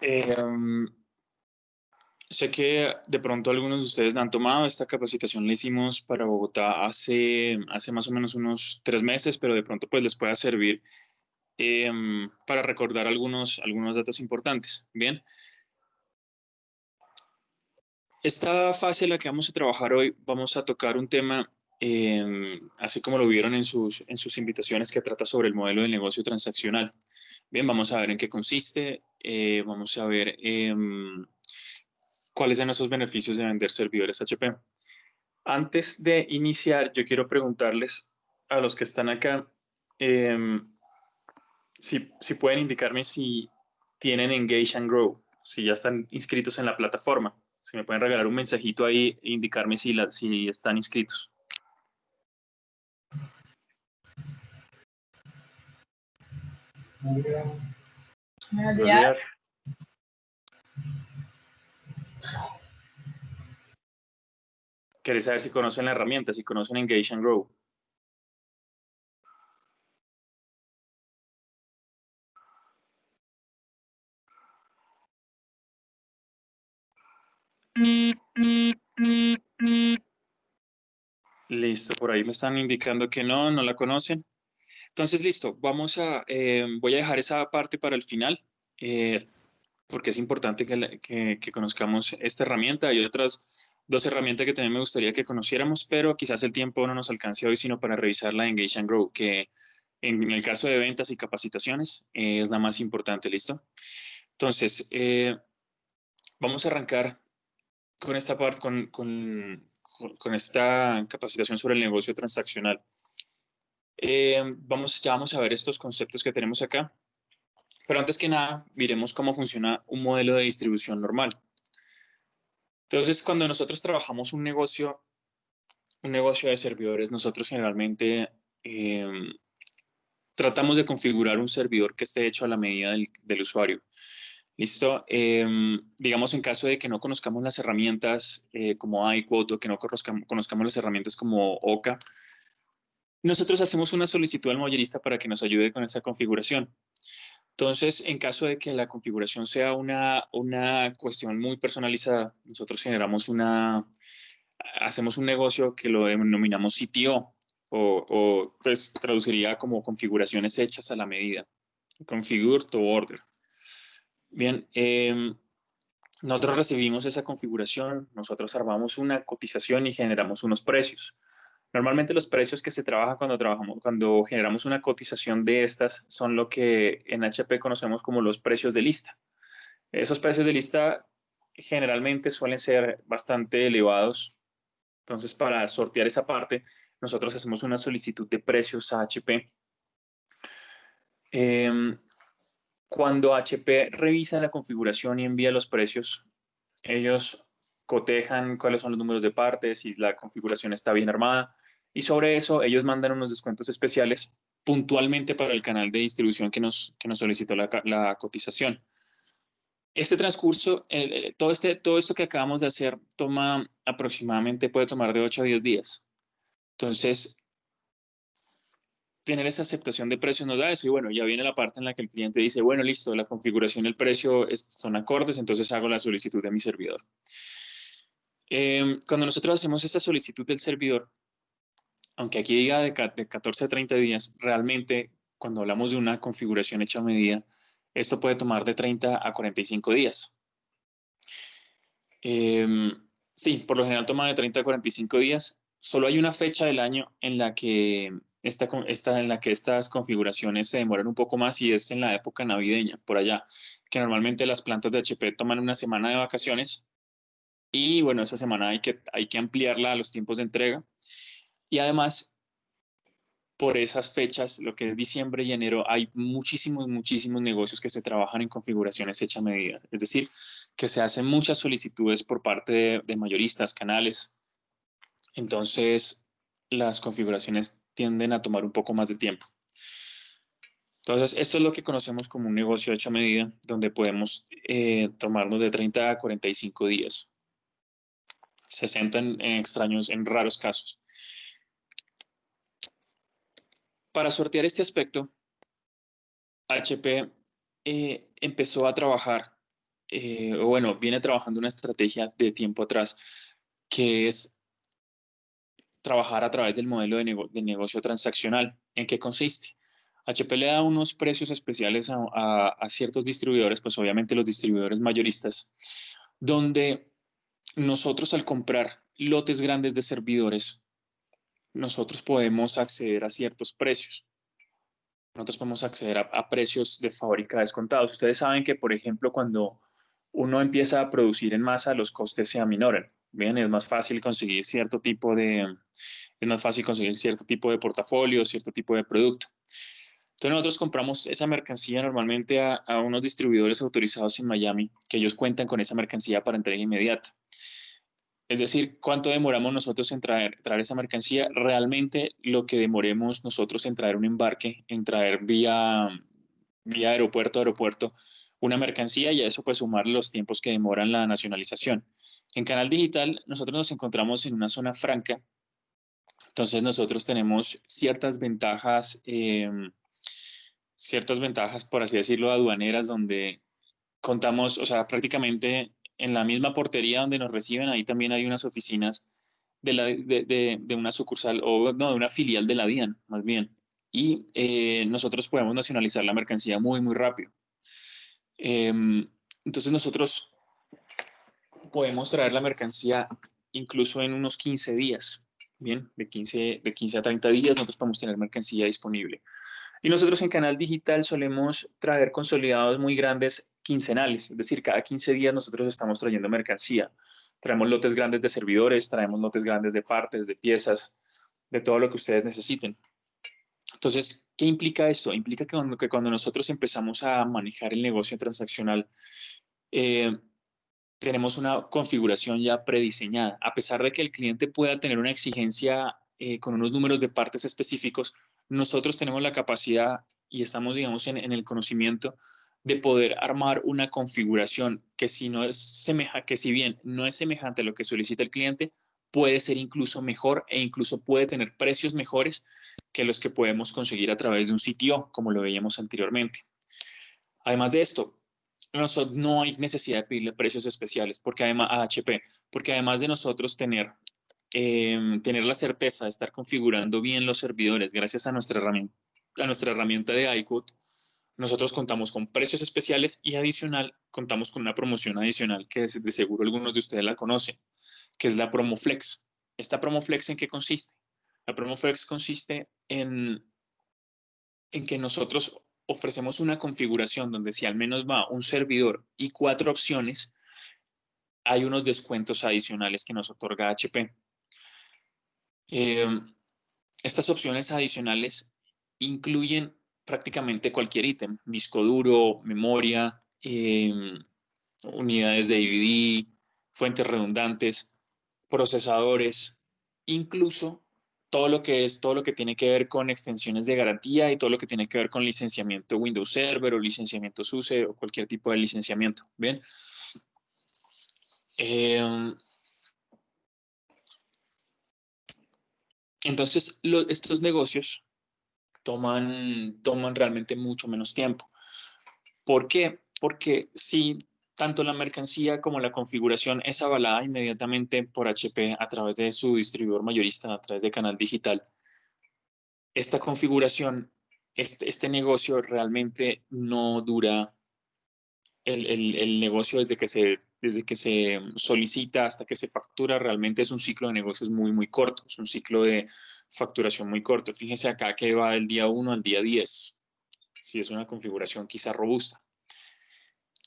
Eh, Sé que de pronto algunos de ustedes la han tomado. Esta capacitación la hicimos para Bogotá hace más o menos unos 3 meses, pero de pronto pues les pueda servir eh, para recordar algunos datos importantes. Bien, esta fase en la que vamos a trabajar hoy, vamos a tocar un tema, así como lo vieron en sus invitaciones, que trata sobre el modelo de negocio transaccional. Bien, vamos a ver en qué consiste, vamos a ver cuáles son esos beneficios de vender servidores HP. Antes de iniciar, yo quiero preguntarles a los que están acá si pueden indicarme si tienen Engage and Grow, si ya están inscritos en la plataforma. Si me pueden regalar un mensajito ahí e indicarme si están inscritos. Buenos Buenos días. días. Quería saber si conocen la herramienta, si conocen Engage and Grow. Listo, por ahí me están indicando que no la conocen. Entonces, listo, voy a dejar esa parte para el final, porque es importante que conozcamos esta herramienta. Hay otras dos herramientas que también me gustaría que conociéramos, pero quizás el tiempo no nos alcance hoy, sino para revisar la Engage and Grow, que en el caso de ventas y capacitaciones es la más importante, ¿listo? Entonces, vamos a arrancar con esta parte, con esta capacitación sobre el negocio transaccional. Ya vamos a ver estos conceptos que tenemos acá, pero antes que nada, miremos cómo funciona un modelo de distribución normal. Entonces, cuando nosotros trabajamos un negocio de servidores, nosotros generalmente tratamos de configurar un servidor que esté hecho a la medida del usuario. ¿Listo? Digamos, en caso de que no conozcamos las herramientas como iQuote o que no conozcamos las herramientas como Oka, nosotros hacemos una solicitud al mayorista para que nos ayude con esa configuración. Entonces, en caso de que la configuración sea una cuestión muy personalizada, nosotros hacemos un negocio que lo denominamos CTO o pues traduciría como configuraciones hechas a la medida. Configure to order. Bien, nosotros recibimos esa configuración, nosotros armamos una cotización y generamos unos precios. Normalmente los precios que se trabajan cuando generamos una cotización de estas son lo que en HP conocemos como los precios de lista. Esos precios de lista generalmente suelen ser bastante elevados. Entonces, para sortear esa parte, nosotros hacemos una solicitud de precios a HP. Cuando HP revisa la configuración y envía los precios, ellos cotejan cuáles son los números de partes, si la configuración está bien armada, y sobre eso ellos mandan unos descuentos especiales puntualmente para el canal de distribución que nos solicitó la cotización. Este transcurso, todo esto que acabamos de hacer puede tomar de 8 a 10 días. Entonces, tener esa aceptación de precios nos da eso y bueno, ya viene la parte en la que el cliente dice, bueno, listo, la configuración y el precio son acordes, entonces hago la solicitud de mi servidor. Cuando nosotros hacemos esta solicitud del servidor, aunque aquí diga de 14 a 30 días, realmente cuando hablamos de una configuración hecha a medida, esto puede tomar de 30 a 45 días. Sí, por lo general toma de 30 a 45 días. Solo hay una fecha del año en la que estas configuraciones se demoran un poco más y es en la época navideña, por allá, que normalmente las plantas de HP toman una semana de vacaciones y bueno, esa semana hay que ampliarla a los tiempos de entrega. Y además, por esas fechas, lo que es diciembre y enero, hay muchísimos negocios que se trabajan en configuraciones hechas a medida. Es decir, que se hacen muchas solicitudes por parte de mayoristas, canales. Entonces, las configuraciones tienden a tomar un poco más de tiempo. Entonces, esto es lo que conocemos como un negocio hecho a medida, donde podemos tomarnos de 30 a 45 días. 60 en raros casos. Para sortear este aspecto, HP empezó a trabajar o bueno, viene trabajando una estrategia de tiempo atrás, que es trabajar a través del modelo de negocio transaccional. ¿En qué consiste? HP le da unos precios especiales a ciertos distribuidores, pues obviamente los distribuidores mayoristas, donde nosotros al comprar lotes grandes de servidores, nosotros podemos acceder a ciertos precios. Nosotros podemos acceder a precios de fábrica descontados. Ustedes saben que, por ejemplo, cuando uno empieza a producir en masa, los costes se aminoran. Bien, es más fácil conseguir cierto tipo de, es más fácil conseguir cierto tipo de portafolio, cierto tipo de producto. Entonces nosotros compramos esa mercancía normalmente a unos distribuidores autorizados en Miami, que ellos cuentan con esa mercancía para entrega inmediata. Es decir, ¿cuánto demoramos nosotros en traer esa mercancía? Realmente lo que demoremos nosotros en traer un embarque, en traer vía aeropuerto a aeropuerto una mercancía, y a eso pues sumar los tiempos que demoran la nacionalización. En Canal Digital nosotros nos encontramos en una zona franca, entonces nosotros tenemos ciertas ventajas, por así decirlo, aduaneras, donde contamos, o sea, prácticamente en la misma portería donde nos reciben, ahí también hay unas oficinas de una sucursal, o no, de una filial de la DIAN, más bien. Y nosotros podemos nacionalizar la mercancía muy, muy rápido. Entonces nosotros podemos traer la mercancía incluso en unos 15 días. Bien, de 15 a 30 días nosotros podemos tener mercancía disponible. Y nosotros en Canal Digital solemos traer consolidados muy grandes quincenales, es decir, cada 15 días nosotros estamos trayendo mercancía. Traemos lotes grandes de servidores, traemos lotes grandes de partes, de piezas, de todo lo que ustedes necesiten. Entonces, ¿qué implica esto? Implica que cuando nosotros empezamos a manejar el negocio transaccional, eh, tenemos una configuración ya prediseñada. A pesar de que el cliente pueda tener una exigencia con unos números de partes específicos, nosotros tenemos la capacidad y estamos, digamos, en el conocimiento de poder armar una configuración que si bien no es semejante a lo que solicita el cliente, puede ser incluso mejor e incluso puede tener precios mejores que los que podemos conseguir a través de un sitio, como lo veíamos anteriormente. Además de esto, no hay necesidad de pedirle precios especiales porque además, a HP, porque además de nosotros tener la certeza de estar configurando bien los servidores gracias a nuestra herramienta de iQuote, nosotros contamos con precios especiales y adicional, contamos con una promoción adicional que de seguro algunos de ustedes la conocen, que es la PromoFlex. ¿Esta PromoFlex en qué consiste? La PromoFlex consiste en que nosotros ofrecemos una configuración donde si al menos va un servidor y 4 opciones, hay unos descuentos adicionales que nos otorga HP. Estas opciones adicionales incluyen prácticamente cualquier ítem: disco duro, memoria, unidades de DVD, fuentes redundantes, procesadores, incluso todo lo que tiene que ver con extensiones de garantía y todo lo que tiene que ver con licenciamiento Windows Server o licenciamiento SUSE o cualquier tipo de licenciamiento. Bien. Entonces, estos negocios toman realmente mucho menos tiempo. ¿Por qué? Porque si tanto la mercancía como la configuración es avalada inmediatamente por HP a través de su distribuidor mayorista, a través de Canal Digital, esta configuración, este negocio realmente no dura. El negocio desde que se solicita hasta que se factura realmente es un ciclo de negocios muy, muy corto, es un ciclo de facturación muy corto. Fíjense acá que va del día 1 al día 10, si es una configuración quizá robusta.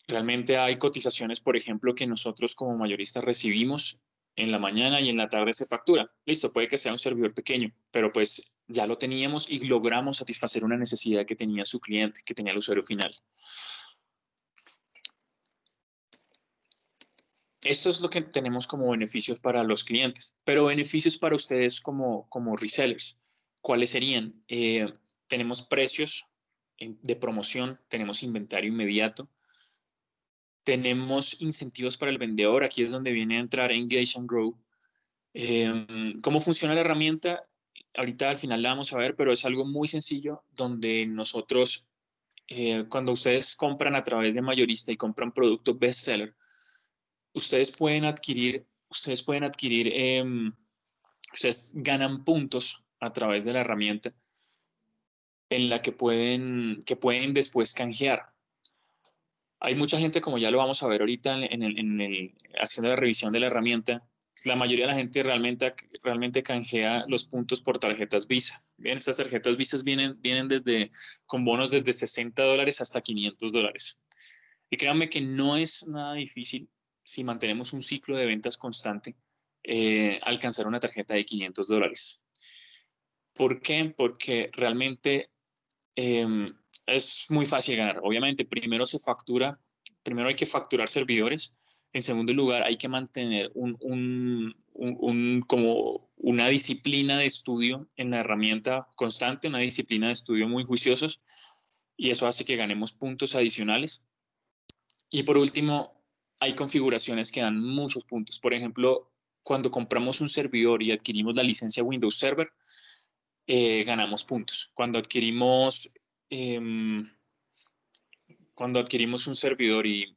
Realmente hay cotizaciones, por ejemplo, que nosotros como mayoristas recibimos en la mañana y en la tarde se factura. Listo, puede que sea un servidor pequeño, pero pues ya lo teníamos y logramos satisfacer una necesidad que tenía su cliente, que tenía el usuario final. Esto es lo que tenemos como beneficios para los clientes, pero beneficios para ustedes como resellers, ¿cuáles serían? Tenemos precios de promoción, tenemos inventario inmediato, tenemos incentivos para el vendedor. Aquí es donde viene a entrar Engage and Grow. ¿Cómo funciona la herramienta? Ahorita al final la vamos a ver, pero es algo muy sencillo donde nosotros cuando ustedes compran a través de mayorista y compran producto bestseller, ustedes pueden adquirir, ustedes ganan puntos a través de la herramienta en la que pueden después canjear. Hay mucha gente, como ya lo vamos a ver ahorita haciendo la revisión de la herramienta, la mayoría de la gente realmente canjea los puntos por tarjetas Visa. Bien, estas tarjetas Visa vienen con bonos desde $60 hasta $500. Y créanme que no es nada difícil, si mantenemos un ciclo de ventas constante, alcanzar una tarjeta de $500. ¿Por qué? Porque realmente es muy fácil ganar. Obviamente, primero hay que facturar servidores. En segundo lugar, hay que mantener como una disciplina de estudio en la herramienta constante, una disciplina de estudio muy juiciosos, y eso hace que ganemos puntos adicionales. Y por último, hay configuraciones que dan muchos puntos. Por ejemplo, cuando compramos un servidor y adquirimos la licencia Windows Server, ganamos puntos. Cuando adquirimos un servidor y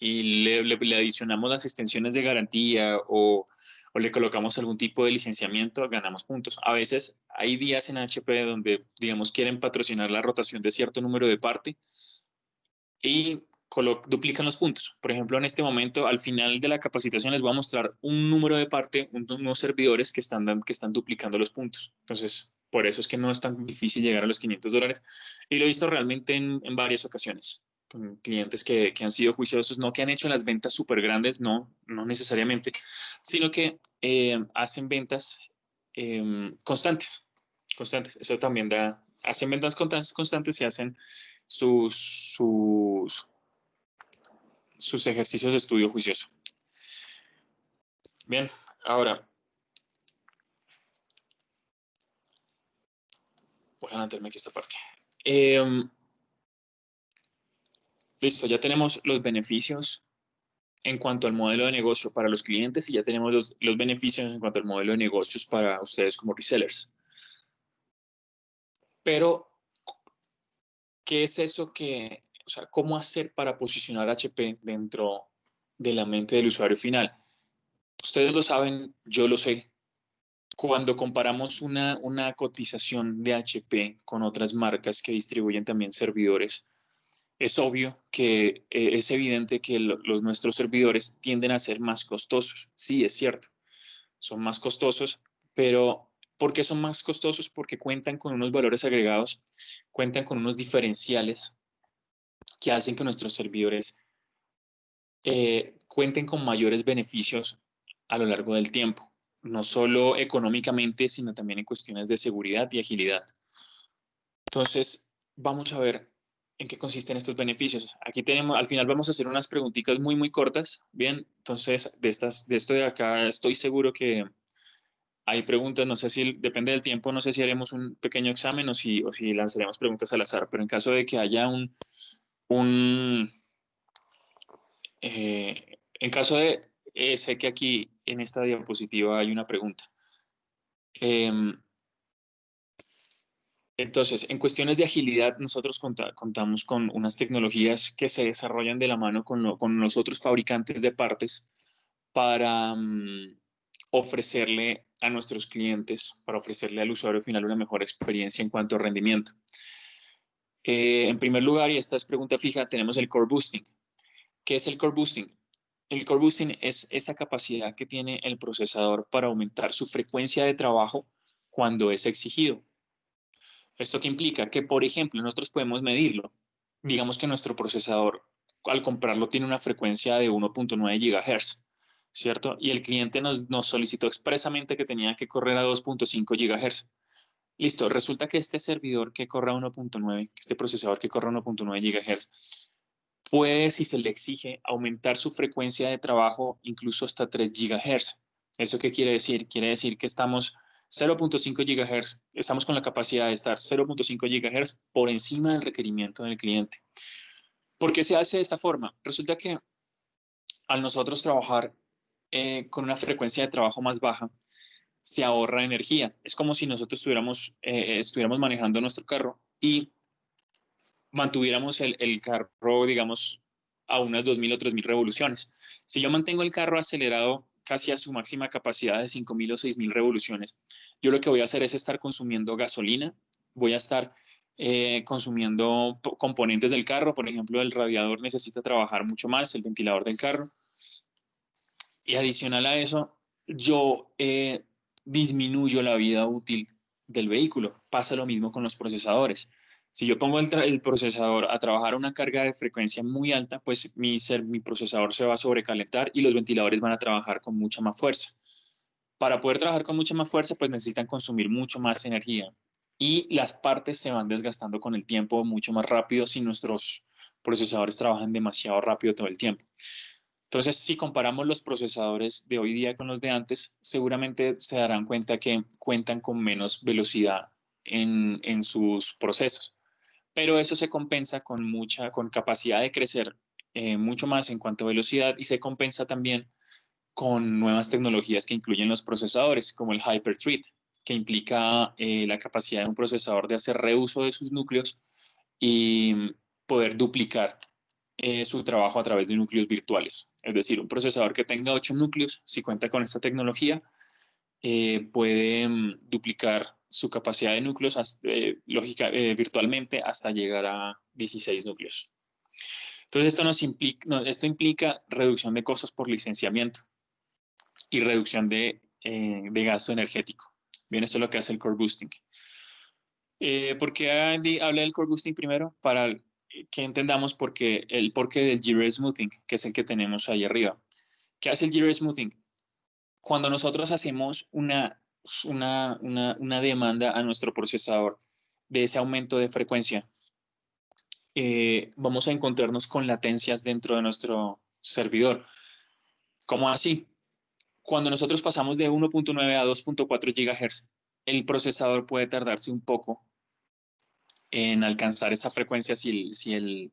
le adicionamos las extensiones de garantía o le colocamos algún tipo de licenciamiento, ganamos puntos. A veces hay días en HP donde, digamos, quieren patrocinar la rotación de cierto número de parte y duplican los puntos. Por ejemplo, en este momento, al final de la capacitación, les voy a mostrar un número de parte, unos servidores que están duplicando los puntos. Entonces, por eso es que no es tan difícil llegar a los $500. Y lo he visto realmente en varias ocasiones, con clientes que han sido juiciosos, no que han hecho las ventas súper grandes, no necesariamente, sino que hacen ventas constantes. Eso también hacen ventas constantes y hacen sus ejercicios de estudio juicioso. Bien, ahora voy a adelantarme aquí esta parte. Listo, ya tenemos los beneficios en cuanto al modelo de negocio para los clientes y ya tenemos los beneficios en cuanto al modelo de negocios para ustedes como resellers. Pero, ¿qué es eso o sea, cómo hacer para posicionar HP dentro de la mente del usuario final? Ustedes lo saben, yo lo sé. Cuando comparamos una cotización de HP con otras marcas que distribuyen también servidores, es obvio que es evidente que nuestros servidores tienden a ser más costosos. Sí, es cierto, son más costosos, pero ¿por qué son más costosos? Porque cuentan con unos valores agregados, cuentan con unos diferenciales que hacen que nuestros servidores cuenten con mayores beneficios a lo largo del tiempo, no solo económicamente, sino también en cuestiones de seguridad y agilidad. Entonces, vamos a ver en qué consisten estos beneficios. Aquí tenemos, al final vamos a hacer unas preguntitas muy, muy cortas. Bien, entonces, de esto de acá estoy seguro que hay preguntas, no sé si, depende del tiempo, no sé si haremos un pequeño examen o si lanzaremos preguntas al azar, pero en caso de que haya en caso de, sé que aquí en esta diapositiva hay una pregunta. Entonces, en cuestiones de agilidad, nosotros contamos con unas tecnologías que se desarrollan de la mano con los otros fabricantes de partes para ofrecerle a nuestros clientes, para ofrecerle al usuario final una mejor experiencia en cuanto a rendimiento. En primer lugar, y esta es pregunta fija, tenemos el Core Boosting. ¿Qué es el Core Boosting? El Core Boosting es esa capacidad que tiene el procesador para aumentar su frecuencia de trabajo cuando es exigido. ¿Esto qué implica? Que, por ejemplo, nosotros podemos medirlo. Digamos que nuestro procesador, al comprarlo, tiene una frecuencia de 1.9 GHz, ¿cierto? Y el cliente nos solicitó expresamente que tenía que correr a 2.5 GHz. Listo, resulta que este servidor que corra 1.9, este procesador que corra 1.9 GHz, puede, si se le exige, aumentar su frecuencia de trabajo incluso hasta 3 GHz. ¿Eso qué quiere decir? Quiere decir que estamos 0.5 GHz, estamos con la capacidad de estar 0.5 GHz por encima del requerimiento del cliente. ¿Por qué se hace de esta forma? Resulta que al nosotros trabajar con una frecuencia de trabajo más baja, se ahorra energía. Es como si nosotros estuviéramos manejando nuestro carro y mantuviéramos el carro, digamos, a unas 2.000 o 3.000 revoluciones. Si yo mantengo el carro acelerado casi a su máxima capacidad de 5.000 o 6.000 revoluciones, yo lo que voy a hacer es estar consumiendo gasolina, voy a estar consumiendo componentes del carro, por ejemplo, el radiador necesita trabajar mucho más, el ventilador del carro, y adicional a eso, yo disminuyo la vida útil del vehículo. Pasa lo mismo con los procesadores. Si yo pongo el procesador a trabajar a una carga de frecuencia muy alta, pues mi procesador se va a sobrecalentar y los ventiladores van a trabajar con mucha más fuerza. Para poder trabajar con mucha más fuerza, pues necesitan consumir mucho más energía y las partes se van desgastando con el tiempo mucho más rápido si nuestros procesadores trabajan demasiado rápido todo el tiempo. Entonces, si comparamos los procesadores de hoy día con los de antes, seguramente se darán cuenta que cuentan con menos velocidad en sus procesos. Pero eso se compensa con capacidad de crecer mucho más en cuanto a velocidad y se compensa también con nuevas tecnologías que incluyen los procesadores, como el Hyper-Thread, que implica la capacidad de un procesador de hacer reuso de sus núcleos y poder duplicar su trabajo a través de núcleos virtuales. Es decir, un procesador que tenga 8 núcleos, si cuenta con esta tecnología, puede duplicar su capacidad de núcleos virtualmente hasta llegar a 16 núcleos. Entonces, esto implica reducción de costos por licenciamiento y reducción de gasto energético. Bien, esto es lo que hace el core boosting. ¿Por qué habla del core boosting primero? Para que entendamos el porqué del G-Ray Smoothing, que es el que tenemos ahí arriba. ¿Qué hace el G-Ray Smoothing? Cuando nosotros hacemos una demanda a nuestro procesador de ese aumento de frecuencia, vamos a encontrarnos con latencias dentro de nuestro servidor. ¿Cómo así? Cuando nosotros pasamos de 1.9 a 2.4 GHz, el procesador puede tardarse un poco en alcanzar esa frecuencia si el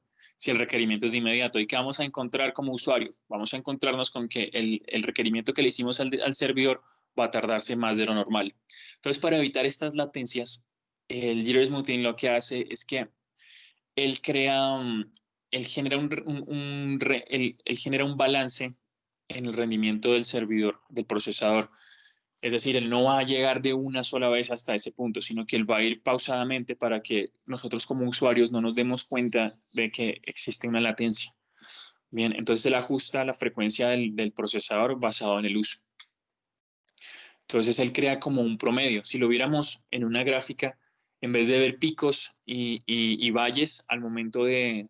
requerimiento es de inmediato. ¿Y qué vamos a encontrar como usuario? Vamos a encontrarnos con que el requerimiento que le hicimos al servidor va a tardarse más de lo normal. Entonces, para evitar estas latencias, el G-Ray Smoothing lo que hace es que él genera un balance en el rendimiento del servidor, del procesador. Es decir, él no va a llegar de una sola vez hasta ese punto, sino que él va a ir pausadamente para que nosotros como usuarios no nos demos cuenta de que existe una latencia. Bien, entonces él ajusta la frecuencia del procesador basado en el uso. Entonces él crea como un promedio. Si lo viéramos en una gráfica, en vez de ver picos y valles al momento de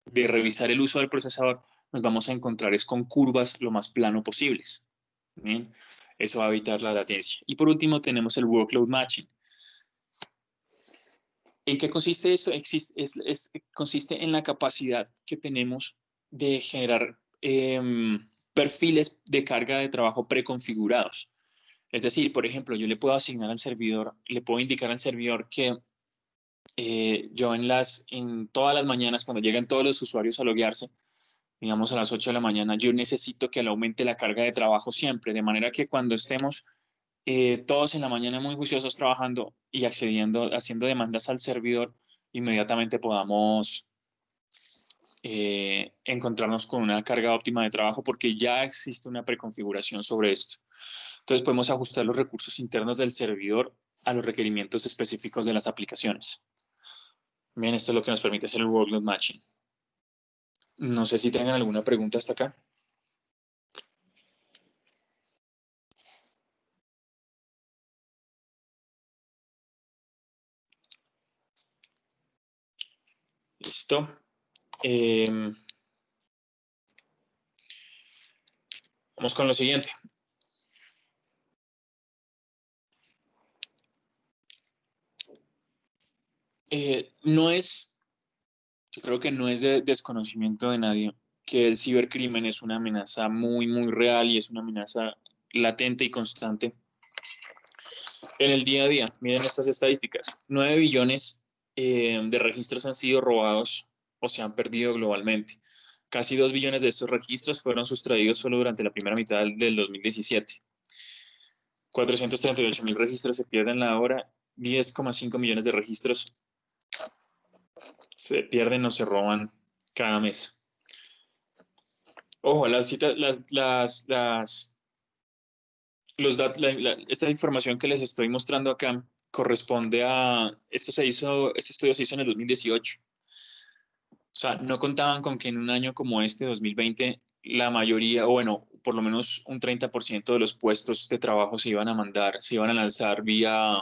revisar el uso del procesador, nos vamos a encontrar es con curvas lo más plano posibles. Bien, eso va a evitar la latencia. Y por último tenemos el workload matching. ¿En qué consiste eso? Consiste en la capacidad que tenemos de generar perfiles de carga de trabajo preconfigurados. Es decir, por ejemplo, yo le puedo asignar al servidor, le puedo indicar al servidor que yo en todas las mañanas, cuando lleguen todos los usuarios a loguearse, digamos a las 8 de la mañana, yo necesito que él aumente la carga de trabajo siempre, de manera que cuando estemos todos en la mañana muy juiciosos trabajando y haciendo demandas al servidor, inmediatamente podamos encontrarnos con una carga óptima de trabajo porque ya existe una preconfiguración sobre esto. Entonces podemos ajustar los recursos internos del servidor a los requerimientos específicos de las aplicaciones. Bien, esto es lo que nos permite hacer el workload matching. No sé si tengan alguna pregunta hasta acá. Listo. Vamos con lo siguiente. Yo creo que no es de desconocimiento de nadie que el cibercrimen es una amenaza muy, muy real y es una amenaza latente y constante en el día a día. Miren estas estadísticas. 9 billones de registros han sido robados o se han perdido globalmente. Casi 2 billones de estos registros fueron sustraídos solo durante la primera mitad del 2017. 438.000 registros se pierden la hora, 10,5 millones de registros se pierden o se roban cada mes. Ojo, esta información que les estoy mostrando acá corresponde a, este estudio se hizo en el 2018. O sea, no contaban con que en un año como este, 2020, la mayoría, o bueno, por lo menos un 30% de los puestos de trabajo se iban a lanzar vía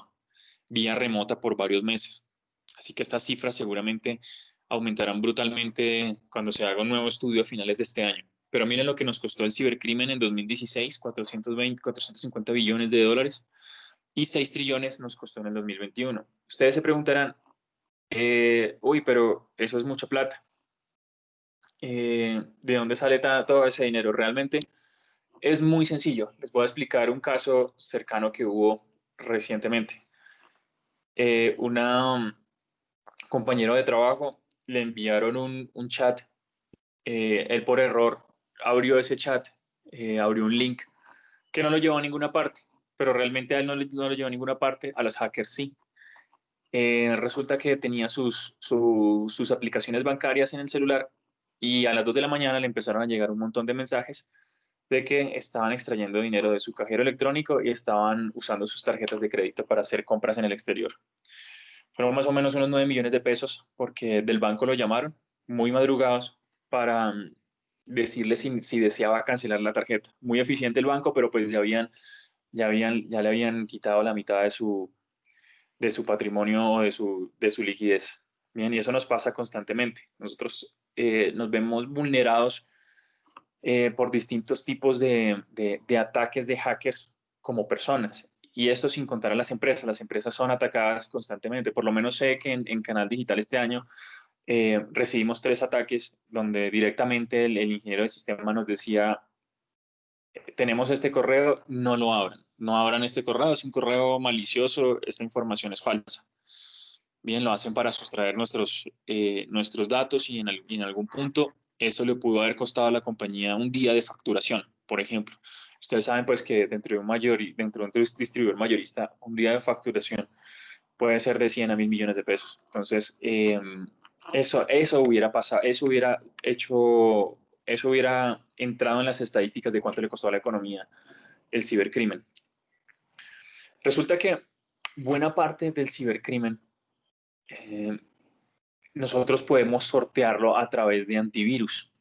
remota por varios meses. Así que estas cifras seguramente aumentarán brutalmente cuando se haga un nuevo estudio a finales de este año. Pero miren lo que nos costó el cibercrimen en 2016, 450 billones de dólares, y 6 trillones nos costó en el 2021. Ustedes se preguntarán, uy, pero eso es mucha plata. ¿De dónde sale todo ese dinero? Realmente es muy sencillo. Les voy a explicar un caso cercano que hubo recientemente. Una compañero de trabajo le enviaron un chat. Él por error abrió ese chat, abrió un link que no lo llevó a ninguna parte, pero realmente a él no lo llevó a ninguna parte, a los hackers sí. Resulta que tenía sus aplicaciones bancarias en el celular y a las 2 de la mañana le empezaron a llegar un montón de mensajes de que estaban extrayendo dinero de su cajero electrónico y estaban usando sus tarjetas de crédito para hacer compras en el exterior. Fueron más o menos unos 9 millones de pesos porque del banco lo llamaron muy madrugados para decirle si deseaba cancelar la tarjeta. Muy eficiente el banco, pero pues ya le habían quitado la mitad de su patrimonio o de su liquidez. Bien, y eso nos pasa constantemente. Nosotros nos vemos vulnerados por distintos tipos de ataques de hackers como personas. Y esto sin contar a las empresas. Las empresas son atacadas constantemente. Por lo menos sé que en Canal Digital este año recibimos 3 ataques donde directamente el ingeniero de sistema nos decía, tenemos este correo, no lo abran. No abran este correo, es un correo malicioso, esta información es falsa. Bien, lo hacen para sustraer nuestros datos y en algún punto eso le pudo haber costado a la compañía un día de facturación, por ejemplo. Ustedes saben pues que dentro de un distribuidor mayorista, un día de facturación puede ser de 100 a 1000 millones de pesos. Entonces, eso hubiera pasado, eso hubiera entrado en las estadísticas de cuánto le costó a la economía el cibercrimen. Resulta que buena parte del cibercrimen eh, nosotros podemos sortearlo a través de antivirus.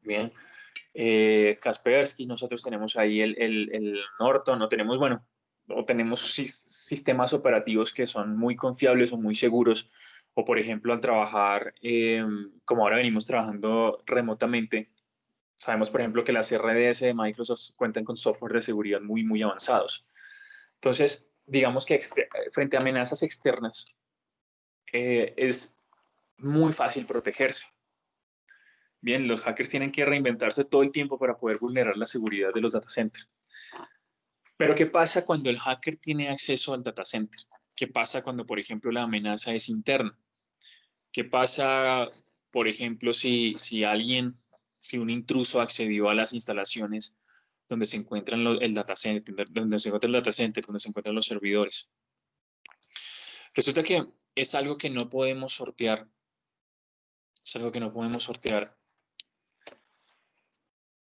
Bien, Kaspersky, nosotros tenemos ahí el Norton, no tenemos, bueno, o tenemos sistemas operativos que son muy confiables o muy seguros, o por ejemplo al trabajar, como ahora venimos trabajando remotamente, sabemos por ejemplo que las RDS de Microsoft cuentan con software de seguridad muy, muy avanzados. Entonces, digamos que frente a amenazas externas, es muy fácil protegerse. Bien, los hackers tienen que reinventarse todo el tiempo para poder vulnerar la seguridad de los data centers. Pero ¿qué pasa cuando el hacker tiene acceso al data center? ¿Qué pasa cuando, por ejemplo, la amenaza es interna? ¿Qué pasa, por ejemplo, si un intruso accedió a las instalaciones donde se encuentran el data center, donde se encuentra el data center, donde se encuentran los servidores? Resulta que es algo que no podemos sortear. Es algo que no podemos sortear.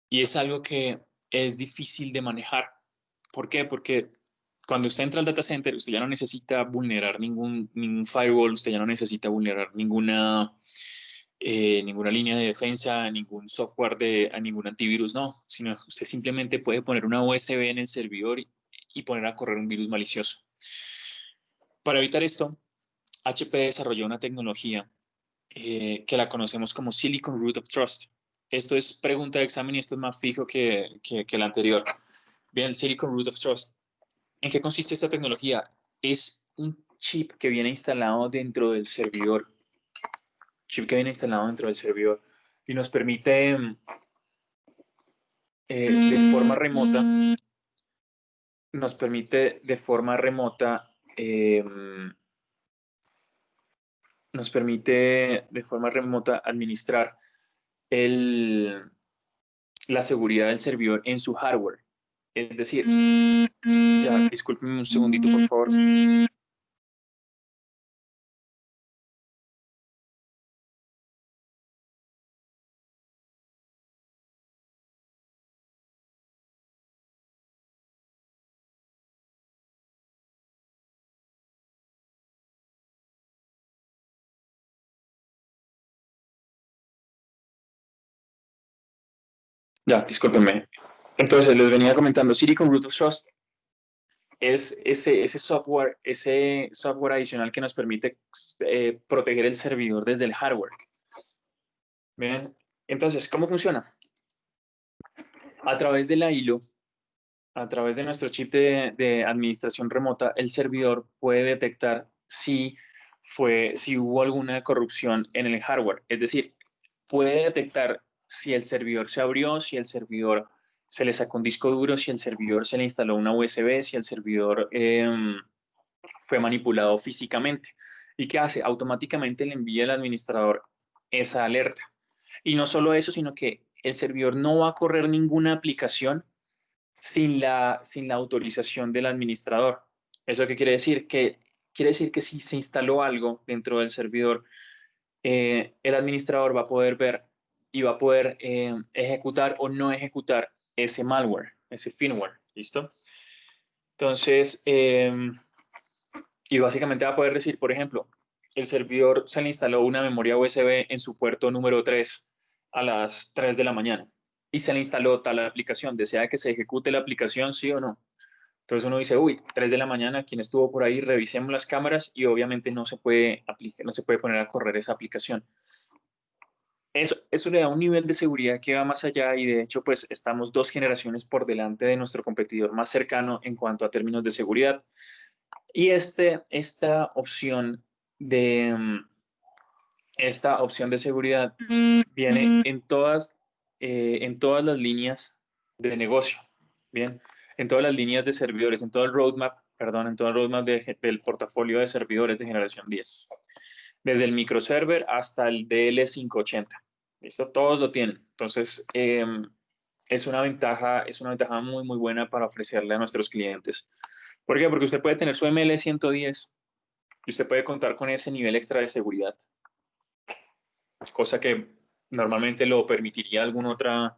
Y es algo que es difícil de manejar. ¿Por qué? Porque cuando usted entra al data center, usted ya no necesita vulnerar ningún firewall, usted ya no necesita vulnerar ninguna línea de defensa, ningún software a ningún antivirus, no, sino usted simplemente puede poner una USB en el servidor y poner a correr un virus malicioso. Para evitar esto, HP desarrolló una tecnología que la conocemos como Silicon Root of Trust. Esto es pregunta de examen y esto es más fijo que el anterior. Bien, Silicon Root of Trust. ¿En qué consiste esta tecnología? Es un chip que viene instalado dentro del servidor. Y nos permite de forma remota, eh, administrar la seguridad del servidor en su hardware. Es decir, ya, discúlpenme un segundito, por favor. Ya, discúlpenme. Entonces, les venía comentando, Siri con Root of Trust es ese software adicional que nos permite proteger el servidor desde el hardware. Bien, entonces, ¿cómo funciona? A través de la ILO, a través de nuestro chip de administración remota, el servidor puede detectar si hubo alguna corrupción en el hardware. Es decir, puede detectar si el servidor se abrió, si el servidor se le sacó un disco duro, si el servidor se le instaló una USB, si el servidor fue manipulado físicamente. ¿Y qué hace? Automáticamente le envía al administrador esa alerta. Y no solo eso, sino que el servidor no va a correr ninguna aplicación sin la autorización del administrador. ¿Eso qué quiere decir? Quiere decir que si se instaló algo dentro del servidor, el administrador va a poder ver y va a poder ejecutar o no ejecutar ese malware, ese firmware. ¿Listo? Entonces, y básicamente va a poder decir, por ejemplo, el servidor se le instaló una memoria USB en su puerto número 3 a las 3 de la mañana y se le instaló tal aplicación. ¿Desea que se ejecute la aplicación, sí o no? Entonces uno dice, uy, 3 de la mañana, ¿quién estuvo por ahí? Revisemos las cámaras y obviamente no se puede aplicar, no se puede poner a correr esa aplicación. Eso le da un nivel de seguridad que va más allá y de hecho pues estamos 2 generaciones por delante de nuestro competidor más cercano en cuanto a términos de seguridad. Y esta opción de seguridad viene en todas las líneas de negocio, ¿bien? En todas las líneas de servidores, en todo el roadmap, perdón, en todo el roadmap del portafolio de servidores de generación 10, desde el microserver hasta el DL580. ¿Listo? Todos lo tienen. Entonces, es una ventaja muy, muy buena para ofrecerle a nuestros clientes. ¿Por qué? Porque usted puede tener su ML110 y usted puede contar con ese nivel extra de seguridad, cosa que normalmente lo permitiría algún otro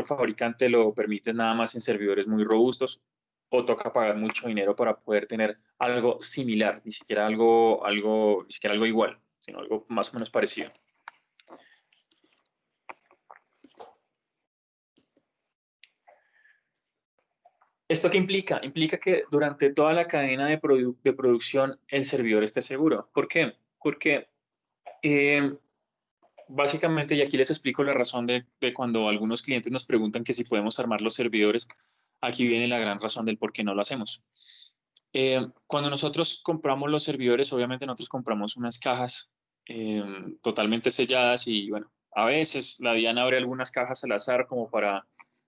fabricante lo permite nada más en servidores muy robustos o toca pagar mucho dinero para poder tener algo similar, ni siquiera algo igual, sino algo más o menos parecido. ¿Esto qué implica? Implica que durante toda la cadena de producción el servidor esté seguro. ¿Por qué? Porque eh, básicamente, y aquí les explico la razón de cuando algunos clientes nos preguntan que si podemos armar los servidores, aquí viene la gran razón del por qué no lo hacemos. Cuando nosotros compramos los servidores, obviamente nosotros compramos unas cajas totalmente selladas y bueno, a veces la DIAN abre algunas cajas al azar como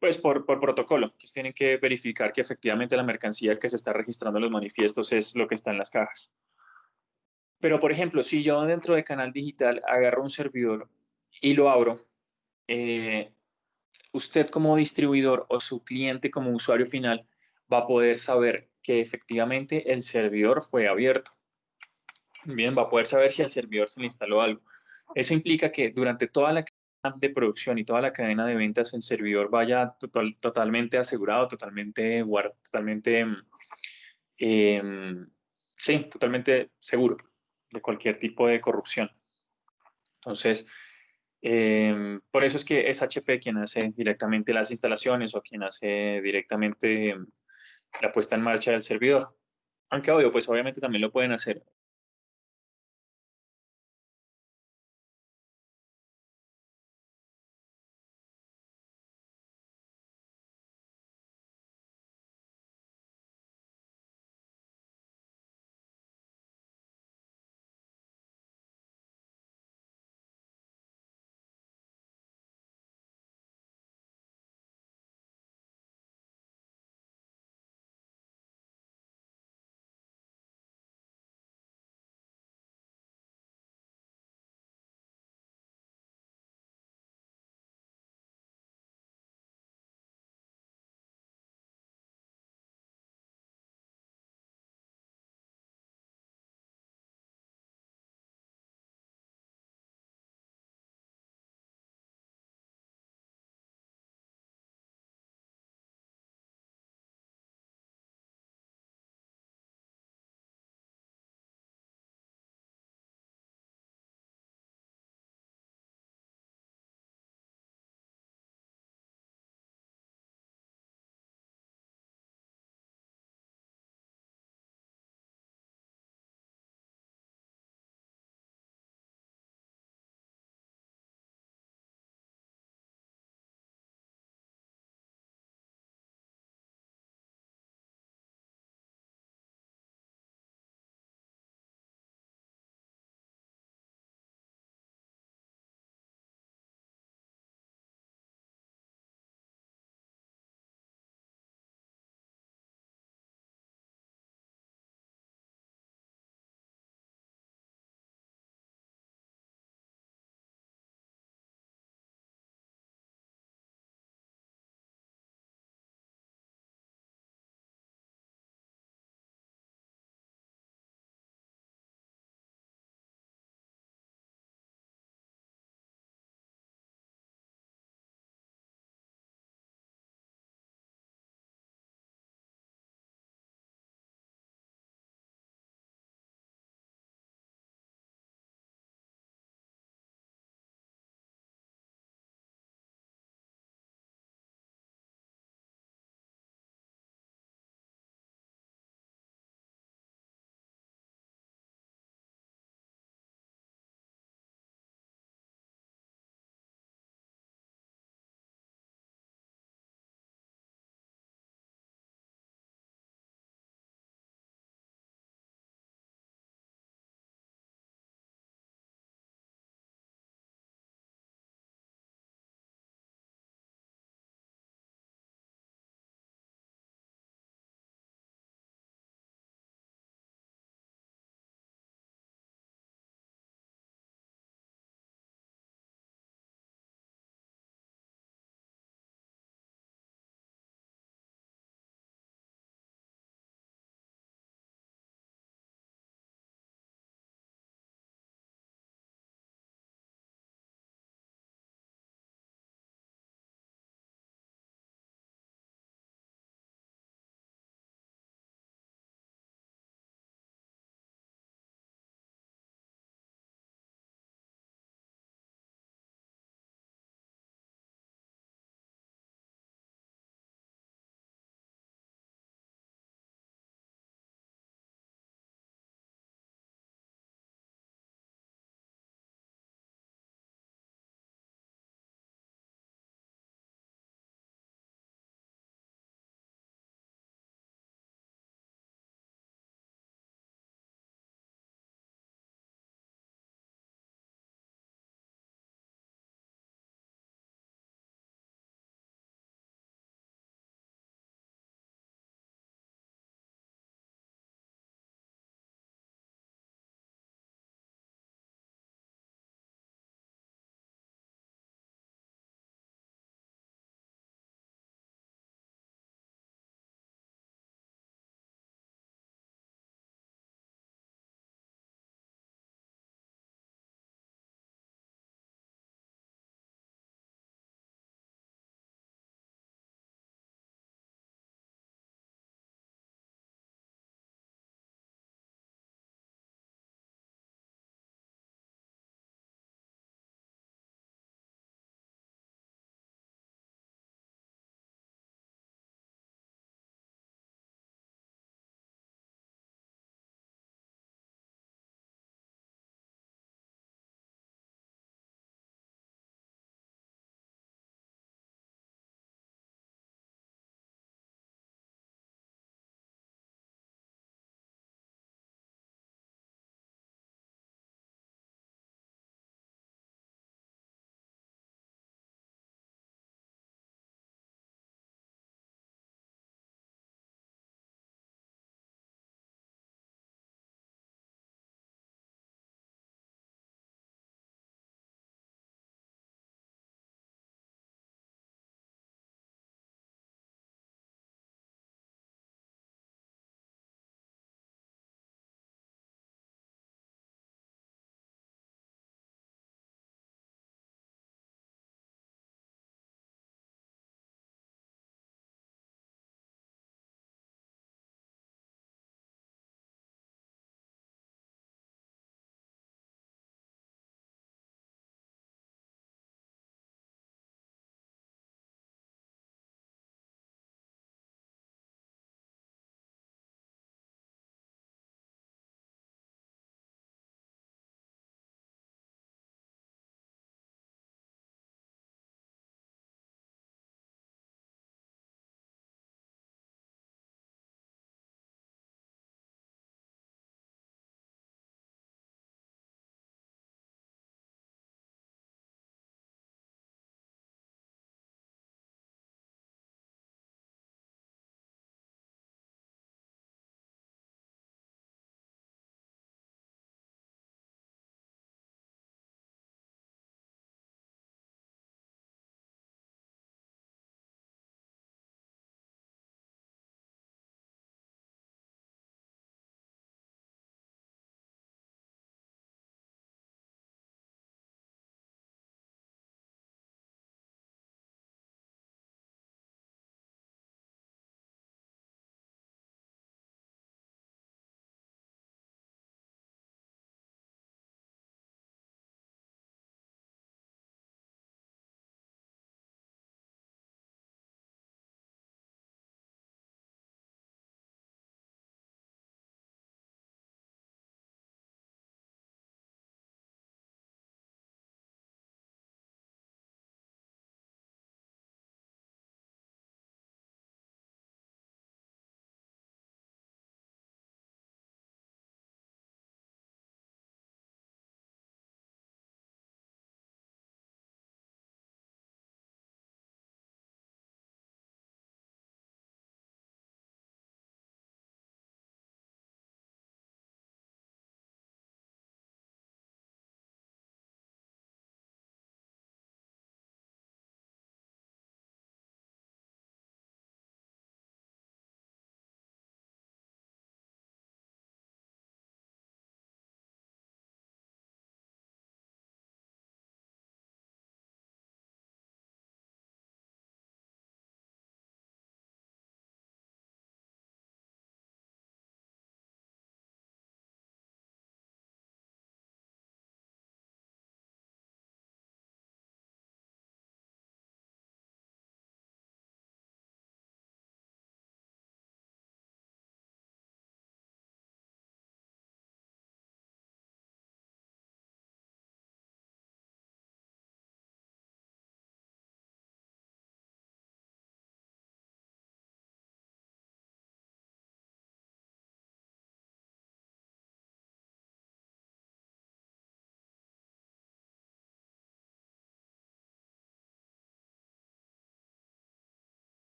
pues por protocolo. Entonces tienen que verificar que efectivamente la mercancía que se está registrando en los manifiestos es lo que está en las cajas. Pero, por ejemplo, si yo dentro de Canal Digital agarro un servidor y lo abro, eh, usted como distribuidor o su cliente como usuario final va a poder saber que efectivamente el servidor fue abierto. Bien, va a poder saber si al servidor se le instaló algo. Eso implica que durante toda la cadena de producción y toda la cadena de ventas el servidor vaya totalmente asegurado, totalmente, sí, totalmente seguro de cualquier tipo de corrupción. Entonces, por eso es que es HP quien hace directamente las instalaciones o quien hace directamente la puesta en marcha del servidor. Aunque obvio, pues obviamente también lo pueden hacer